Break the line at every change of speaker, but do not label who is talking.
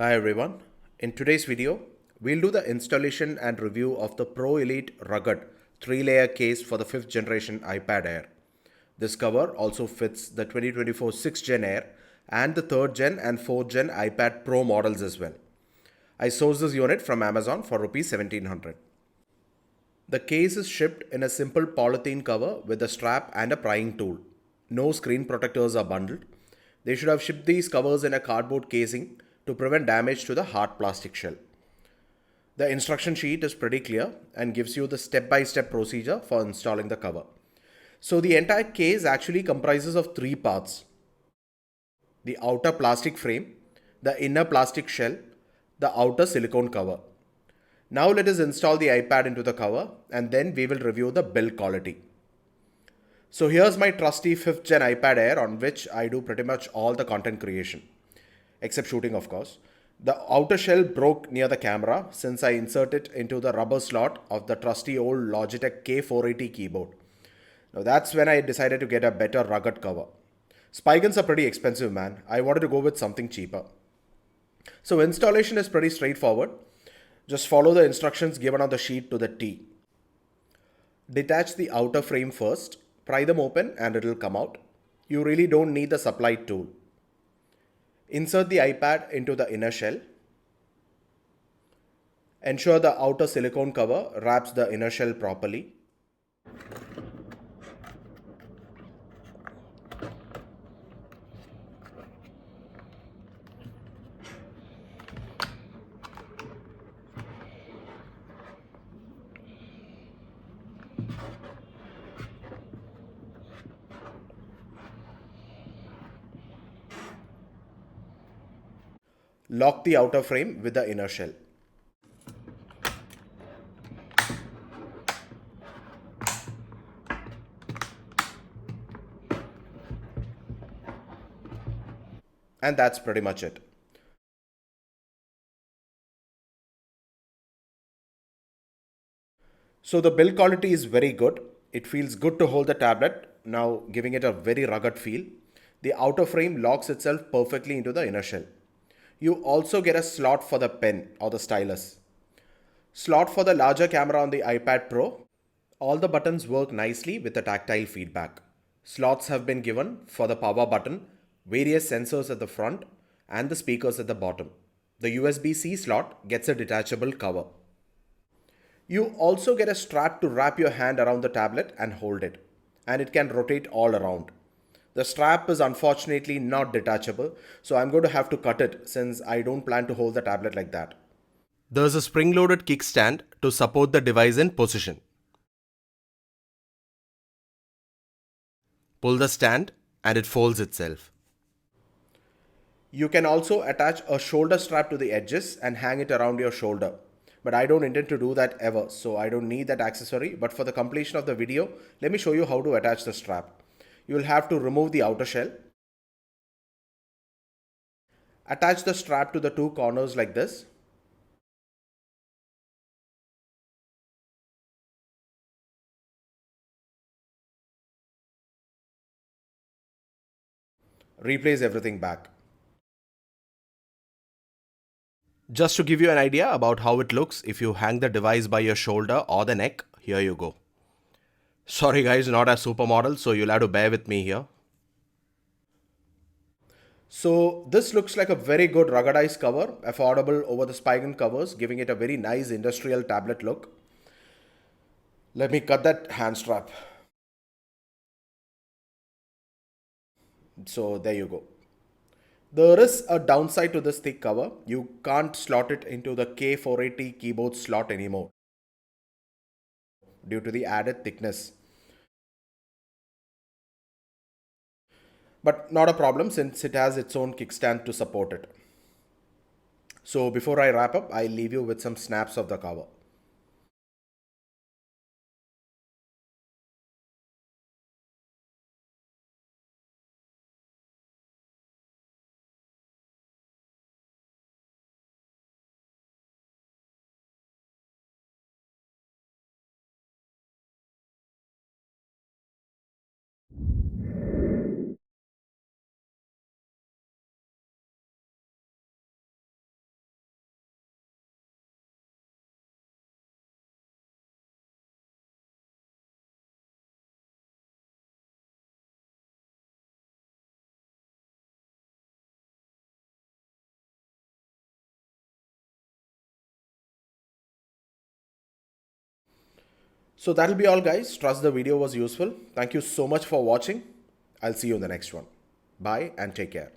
Hi everyone. In today's video, we'll do the installation and review of the ProElite rugged 3-layer case for the 5th generation iPad Air. This cover also fits the 2024 6th Gen Air and the 3rd Gen and 4th Gen iPad Pro models as well. I sourced this unit from Amazon for Rs 1700. The case is shipped in a simple polythene cover with a strap and a prying tool. No screen protectors are bundled. They should have shipped these covers in a cardboard casing to prevent damage to the hard plastic shell. The instruction sheet is pretty clear and gives you the step-by-step procedure for installing the cover. So the entire case actually comprises of three parts: the outer plastic frame, the inner plastic shell, the outer silicone cover. Now let us install the iPad into the cover and then we will review the build quality. So here's my trusty 5th gen iPad Air on which I do pretty much all the content creation, except shooting of course. The outer shell broke near the camera since I inserted it into the rubber slot of the trusty old Logitech K480 keyboard. Now that's when I decided to get a better rugged cover. Spigens are pretty expensive, man. I wanted to go with something cheaper. So installation is pretty straightforward. Just follow the instructions given on the sheet to the T. Detach the outer frame first, pry them open and it will come out. You really don't need the supplied tool. Insert the iPad into the inner shell. Ensure the outer silicone cover wraps the inner shell properly. Lock the outer frame with the inner shell. And that's pretty much it. So the build quality is very good. It feels good to hold the tablet, now giving it a very rugged feel. The outer frame locks itself perfectly into the inner shell. You also get a slot for the pen or the stylus. Slot for the larger camera on the iPad Pro. All the buttons work nicely with the tactile feedback. Slots have been given for the power button, various sensors at the front, and the speakers at the bottom. The USB-C slot gets a detachable cover. You also get a strap to wrap your hand around the tablet and hold it, and it can rotate all around. The strap is unfortunately not detachable, so I'm going to have to cut it since I don't plan to hold the tablet like that. There's a spring-loaded kickstand to support the device in position. Pull the stand and it folds itself. You can also attach a shoulder strap to the edges and hang it around your shoulder. But I don't intend to do that ever, so I don't need that accessory. But for the completion of the video, let me show you how to attach the strap. You will have to remove the outer shell. Attach the strap to the two corners like this. Replace everything back. Just to give you an idea about how it looks if you hang the device by your shoulder or the neck, here you go. Sorry guys, not a supermodel, so you'll have to bear with me here. So this looks like a very good ruggedized cover, affordable over the Spigen covers, giving it a very nice industrial tablet look. Let me cut that hand strap. So there you go. There is a downside to this thick cover. You can't slot it into the K480 keyboard slot anymore due to the added thickness. But not a problem since it has its own kickstand to support it. So before I wrap up, I'll leave you with some snaps of the cover. So that'll be all, guys. Trust the video was useful. Thank you so much for watching. I'll see you in the next one. Bye and take care.